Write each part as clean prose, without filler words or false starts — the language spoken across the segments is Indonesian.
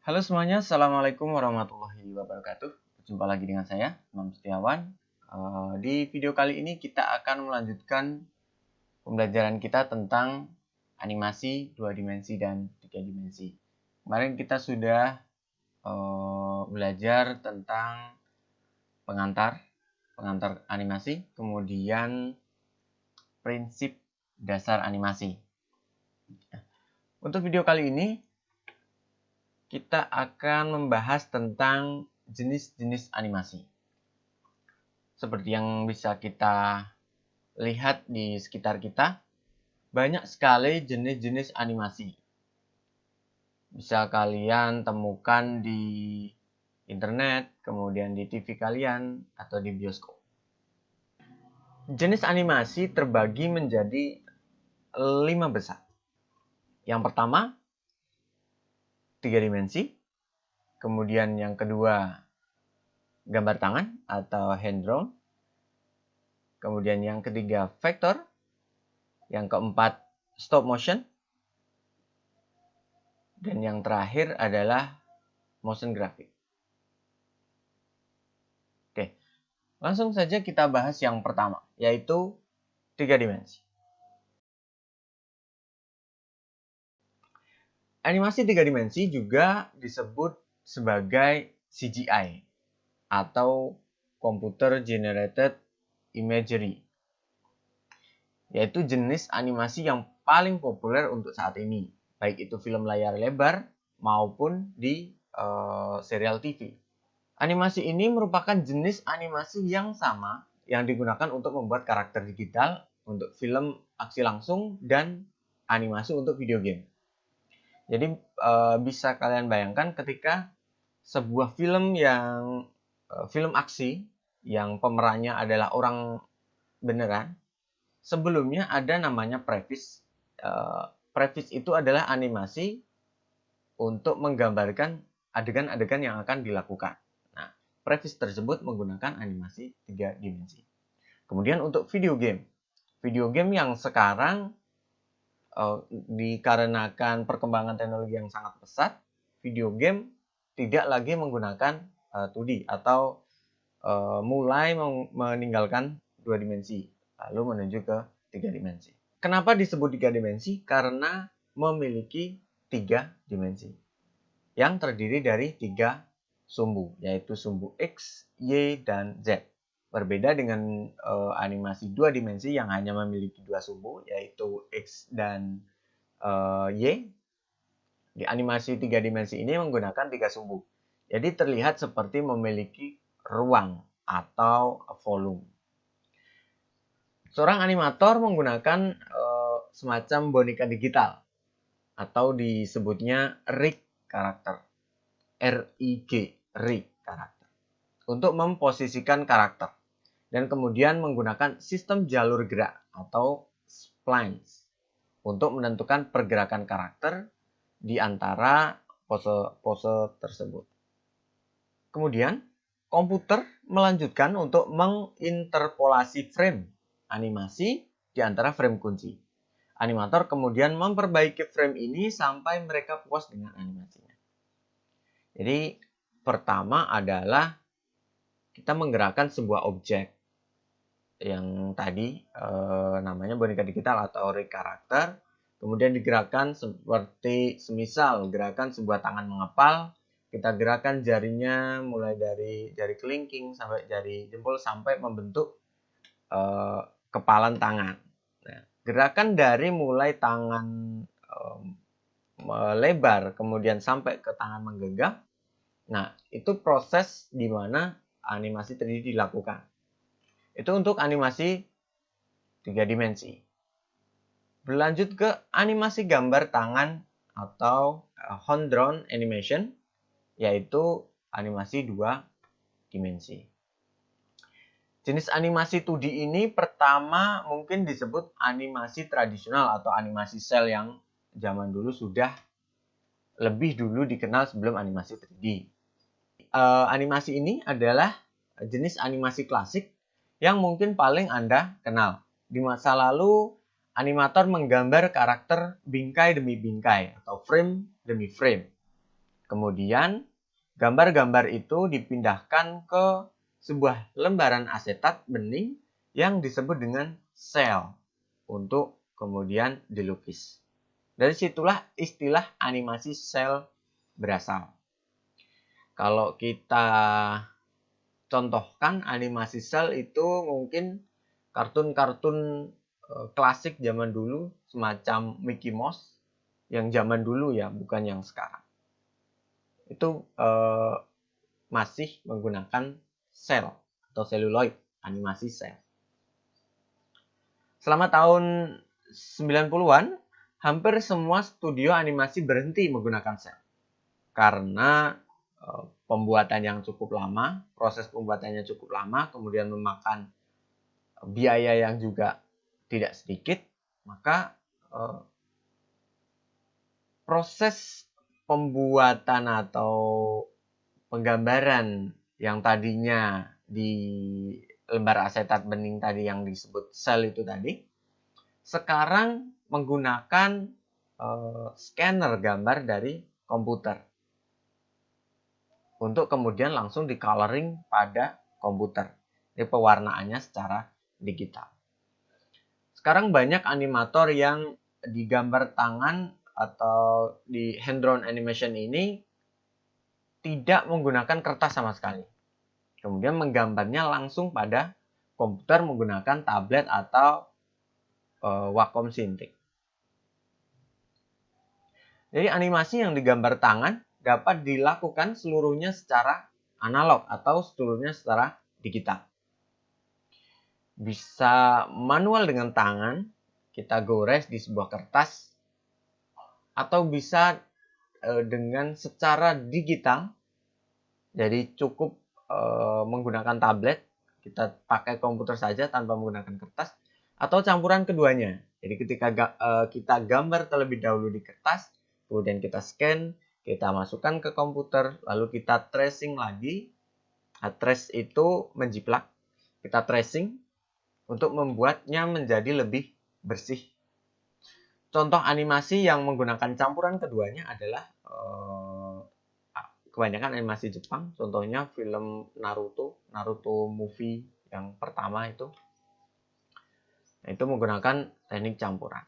Halo semuanya, Assalamualaikum warahmatullahi wabarakatuh. Jumpa lagi dengan saya, Imam Setiawan. Di video kali ini kita akan melanjutkan pembelajaran kita tentang animasi 2 dimensi dan 3 dimensi. Kemarin kita sudah belajar tentang pengantar animasi, kemudian prinsip dasar animasi. Untuk video kali ini, kita akan membahas tentang jenis-jenis animasi. Seperti yang bisa kita lihat di sekitar kita, banyak sekali jenis-jenis animasi. Bisa kalian temukan di internet, kemudian di TV kalian, atau di bioskop. Jenis animasi terbagi menjadi 5 besar. Yang pertama, 3 dimensi. Kemudian yang kedua, gambar tangan atau hand drawn. Kemudian yang ketiga, vektor. Yang keempat, stop motion. Dan yang terakhir adalah motion graphic. Oke, langsung saja kita bahas yang pertama, yaitu 3 dimensi. Animasi 3 dimensi juga disebut sebagai CGI atau Computer Generated Imagery, yaitu jenis animasi yang paling populer untuk saat ini, baik itu film layar lebar maupun di serial TV. Animasi ini merupakan jenis animasi yang sama yang digunakan untuk membuat karakter digital untuk film aksi langsung dan animasi untuk video game. Jadi bisa kalian bayangkan ketika sebuah film film aksi yang pemerannya adalah orang beneran, sebelumnya ada namanya previs. Previs itu adalah animasi untuk menggambarkan adegan-adegan yang akan dilakukan. Nah, previs tersebut menggunakan animasi 3 dimensi. Kemudian untuk video game yang sekarang dikarenakan perkembangan teknologi yang sangat pesat, video game tidak lagi menggunakan 2D atau mulai meninggalkan 2 dimensi lalu menuju ke 3 dimensi. Kenapa disebut 3 dimensi? Karena memiliki 3 dimensi yang terdiri dari 3 sumbu, yaitu sumbu X, Y, dan Z. Berbeda dengan animasi 2 dimensi yang hanya memiliki 2 sumbu, yaitu X dan Y. Di animasi 3 dimensi ini menggunakan 3 sumbu. Jadi terlihat seperti memiliki ruang atau volume. Seorang animator menggunakan semacam boneka digital atau disebutnya rig karakter. RIG, rig karakter. Untuk memposisikan karakter. Dan kemudian menggunakan sistem jalur gerak atau splines untuk menentukan pergerakan karakter di antara pose tersebut. Kemudian, komputer melanjutkan untuk menginterpolasi frame animasi di antara frame kunci. Animator kemudian memperbaiki frame ini sampai mereka puas dengan animasinya. Jadi, pertama adalah kita menggerakkan sebuah objek yang tadi namanya boneka digital atau rig karakter, kemudian digerakkan seperti semisal gerakan sebuah tangan mengepal, kita gerakan jarinya mulai dari jari kelingking sampai jari jempol sampai membentuk kepalan tangan. Nah, gerakan dari mulai tangan melebar kemudian sampai ke tangan menggenggam, nah itu proses di mana animasi 3D dilakukan. Itu untuk animasi 3 dimensi. Berlanjut ke animasi gambar tangan atau hand drawn animation, yaitu animasi 2 dimensi. Jenis animasi 2D ini pertama mungkin disebut animasi tradisional atau animasi cel yang zaman dulu sudah lebih dulu dikenal sebelum animasi 3D. Animasi ini adalah jenis animasi klasik yang mungkin paling Anda kenal. Di masa lalu, animator menggambar karakter bingkai demi bingkai atau frame demi frame. Kemudian gambar-gambar itu dipindahkan ke sebuah lembaran asetat bening yang disebut dengan sel untuk kemudian dilukis. Dari situlah istilah animasi sel berasal. Kalau kita contohkan animasi sel itu mungkin kartun-kartun klasik zaman dulu semacam Mickey Mouse yang zaman dulu ya, bukan yang sekarang. Itu masih menggunakan sel atau seluloid, animasi sel. Selama tahun 90-an, hampir semua studio animasi berhenti menggunakan sel. Karena pembuatan yang cukup lama, proses pembuatannya cukup lama, kemudian memakan biaya yang juga tidak sedikit, maka proses pembuatan atau penggambaran yang tadinya di lembar asetat bening tadi yang disebut sel itu tadi, sekarang menggunakan scanner gambar dari komputer untuk kemudian langsung di coloring pada komputer. Jadi pewarnaannya secara digital. Sekarang banyak animator yang di gambar tangan atau di hand-drawn animation ini tidak menggunakan kertas sama sekali. Kemudian menggambarnya langsung pada komputer menggunakan tablet atau Wacom Cintiq. Jadi animasi yang digambar tangan dapat dilakukan seluruhnya secara analog atau seluruhnya secara digital. Bisa manual dengan tangan, kita gores di sebuah kertas, atau bisa dengan secara digital. Jadi cukup menggunakan tablet, kita pakai komputer saja tanpa menggunakan kertas, atau campuran keduanya. Jadi ketika kita gambar terlebih dahulu di kertas, kemudian kita scan, kita masukkan ke komputer, lalu kita tracing lagi. Trace itu menjiplak, kita tracing untuk membuatnya menjadi lebih bersih. Contoh animasi yang menggunakan campuran keduanya adalah kebanyakan animasi Jepang, contohnya film Naruto movie yang pertama itu menggunakan teknik campuran.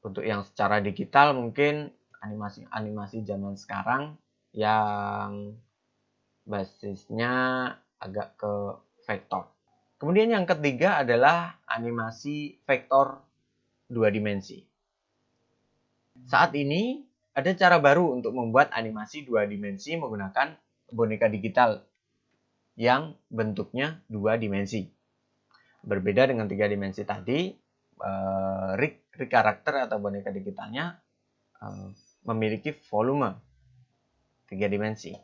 Untuk yang secara digital mungkin animasi zaman sekarang yang basisnya agak ke vektor. Kemudian yang ketiga adalah animasi vektor 2 dimensi. Saat ini ada cara baru untuk membuat animasi 2 dimensi menggunakan boneka digital yang bentuknya 2 dimensi. Berbeda dengan 3 dimensi tadi, rig karakter atau boneka digitalnya memiliki volume 3 dimensi.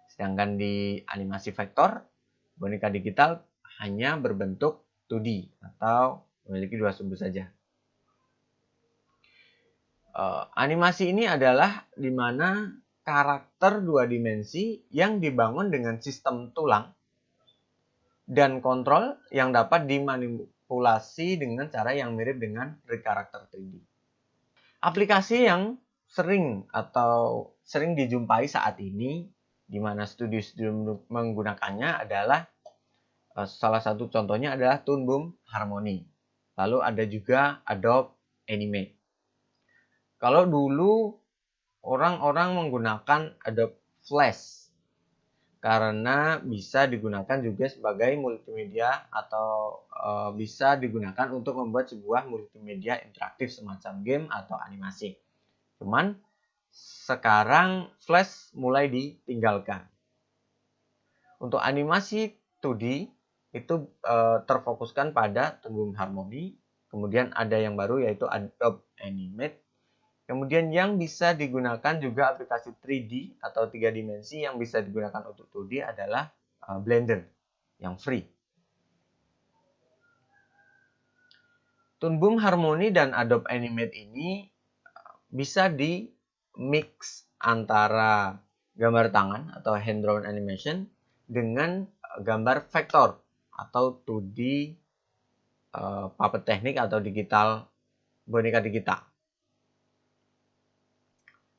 Sedangkan di animasi vektor, boneka digital hanya berbentuk 2D atau memiliki 2 sumbu saja. Animasi ini adalah di mana karakter 2 dimensi yang dibangun dengan sistem tulang dan kontrol yang dapat dimanipulasi dengan cara yang mirip dengan rig karakter 3D. Aplikasi yang sering dijumpai saat ini di mana studio-studio menggunakannya adalah salah satu contohnya adalah Toon Boom Harmony. Lalu ada juga Adobe Animate. Kalau dulu orang-orang menggunakan Adobe Flash karena bisa digunakan juga sebagai multimedia atau bisa digunakan untuk membuat sebuah multimedia interaktif semacam game atau animasi. Cuman sekarang Flash mulai ditinggalkan. Untuk animasi 2D itu terfokuskan pada Toon Boom Harmony. Kemudian ada yang baru yaitu Adobe Animate. Kemudian yang bisa digunakan juga aplikasi 3D atau 3 dimensi yang bisa digunakan untuk 2D adalah Blender yang free. Toon Boom Harmony dan Adobe Animate ini bisa di mix antara gambar tangan atau hand drawn animation dengan gambar vektor atau 2D puppet teknik atau digital boneka digital.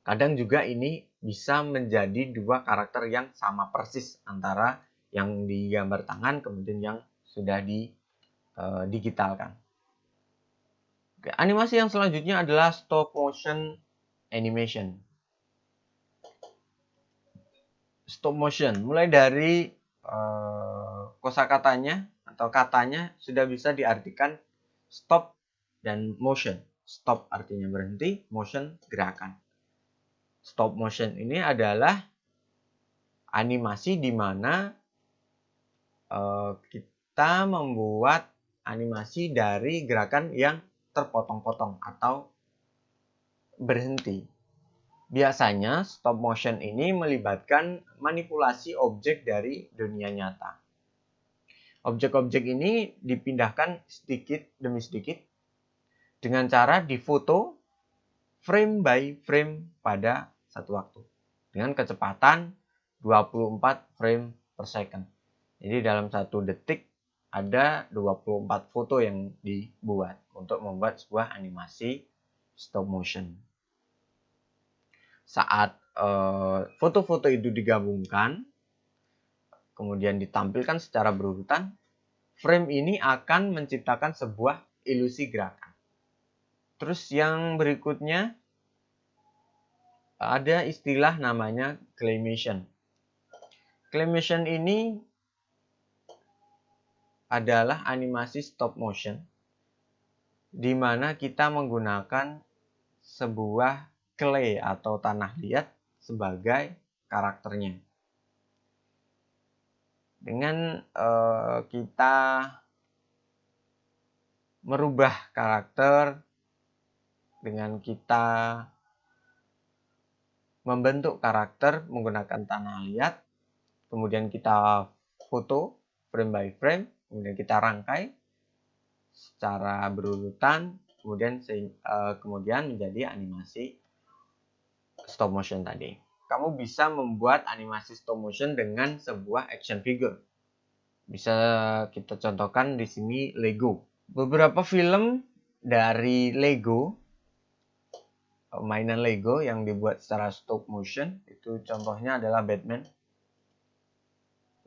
Kadang juga ini bisa menjadi dua karakter yang sama persis antara yang digambar tangan kemudian yang sudah digitalkan. Oke, animasi yang selanjutnya adalah stop motion animation. Stop motion, mulai dari kosakatanya atau katanya sudah bisa diartikan stop dan motion. Stop artinya berhenti, motion gerakan. Stop motion ini adalah animasi di mana kita membuat animasi dari gerakan yang terpotong-potong atau berhenti. Biasanya stop motion ini melibatkan manipulasi objek dari dunia nyata. Objek-objek ini dipindahkan sedikit demi sedikit dengan cara difoto frame by frame pada satu waktu dengan kecepatan 24 frame per second. Jadi dalam satu detik ada 24 foto yang dibuat untuk membuat sebuah animasi stop motion. Saat foto-foto itu digabungkan, kemudian ditampilkan secara berurutan, frame ini akan menciptakan sebuah ilusi gerakan. Terus yang berikutnya ada istilah namanya claymation. Claymation ini adalah animasi stop motion di mana kita menggunakan sebuah clay atau tanah liat sebagai karakternya. Dengan kita merubah karakter, dengan kita membentuk karakter menggunakan tanah liat, kemudian kita foto frame by frame, kemudian kita rangkai secara berurutan, kemudian menjadi animasi stop motion tadi. Kamu bisa membuat animasi stop motion dengan sebuah action figure. Bisa kita contohkan di sini Lego. Beberapa film dari Lego, mainan Lego yang dibuat secara stop motion, itu contohnya adalah Batman.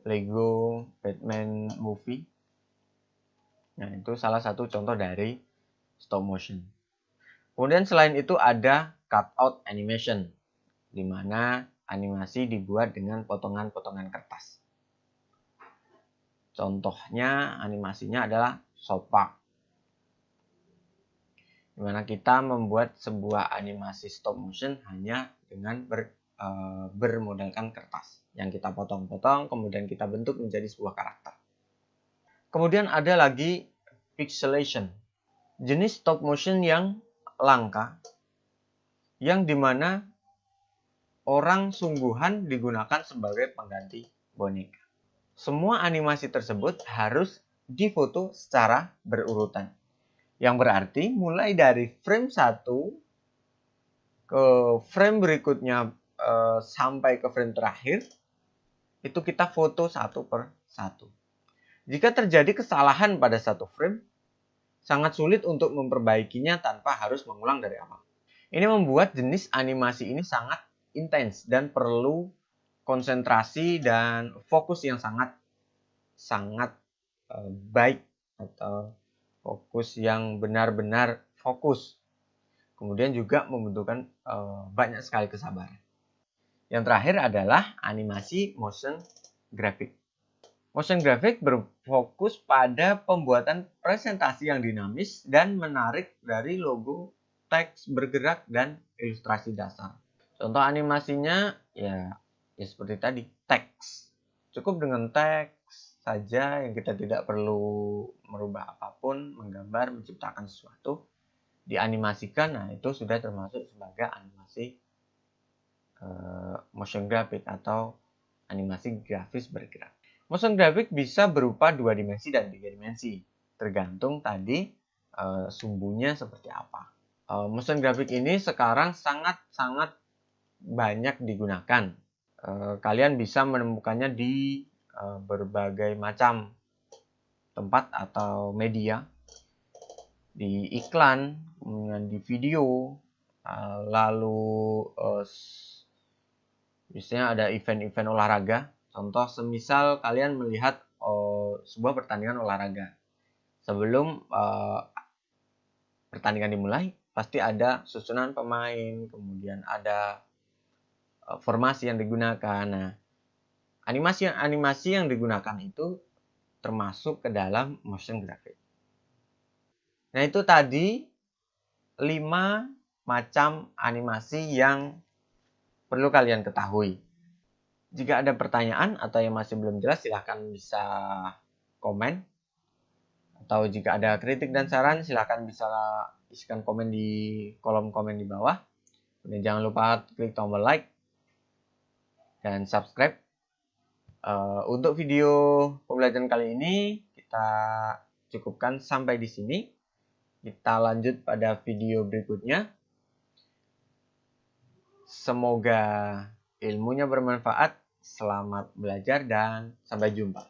Lego Batman Movie. Nah, itu salah satu contoh dari stop motion. Kemudian selain itu ada cutout animation, di mana animasi dibuat dengan potongan-potongan kertas. Contohnya animasinya adalah South Park, di mana kita membuat sebuah animasi stop motion hanya dengan bermodalkan kertas yang kita potong-potong, kemudian kita bentuk menjadi sebuah karakter. Kemudian ada lagi pixelation, jenis stop motion yang langka, yang dimana orang sungguhan digunakan sebagai pengganti boneka. Semua animasi tersebut harus difoto secara berurutan. Yang berarti mulai dari frame 1 ke frame berikutnya sampai ke frame terakhir, itu kita foto satu per satu. Jika terjadi kesalahan pada satu frame, sangat sulit untuk memperbaikinya tanpa harus mengulang dari awal. Ini membuat jenis animasi ini sangat intens dan perlu konsentrasi dan fokus yang sangat baik, atau fokus yang benar-benar fokus. Kemudian juga membutuhkan banyak sekali kesabaran. Yang terakhir adalah animasi motion graphic. Motion graphic berfokus pada pembuatan presentasi yang dinamis dan menarik dari logo, teks bergerak, dan ilustrasi dasar. Contoh animasinya ya seperti tadi, teks. Cukup dengan teks saja yang kita tidak perlu merubah apapun, menggambar, menciptakan sesuatu, dianimasikan, nah itu sudah termasuk sebagai animasi motion graphic atau animasi grafis bergerak. Motion graphic bisa berupa 2 dimensi dan 3 dimensi, tergantung tadi sumbunya seperti apa. Motion graphic ini sekarang sangat banyak digunakan. Kalian bisa menemukannya di berbagai macam tempat atau media, di iklan, kemudian di video, lalu biasanya ada event-event olahraga. Contoh semisal kalian melihat sebuah pertandingan olahraga. Sebelum pertandingan dimulai, pasti ada susunan pemain, kemudian ada formasi yang digunakan. Nah, animasi yang digunakan itu termasuk ke dalam motion graphic. Nah, itu tadi 5 macam animasi yang perlu kalian ketahui. Jika ada pertanyaan atau yang masih belum jelas, silahkan bisa komen. Atau jika ada kritik dan saran, silahkan bisa isikan komen di kolom komen di bawah. Dan jangan lupa klik tombol like dan subscribe. Untuk video pembelajaran kali ini kita cukupkan sampai di sini. Kita lanjut pada video berikutnya. Semoga ilmunya bermanfaat. Selamat belajar dan sampai jumpa.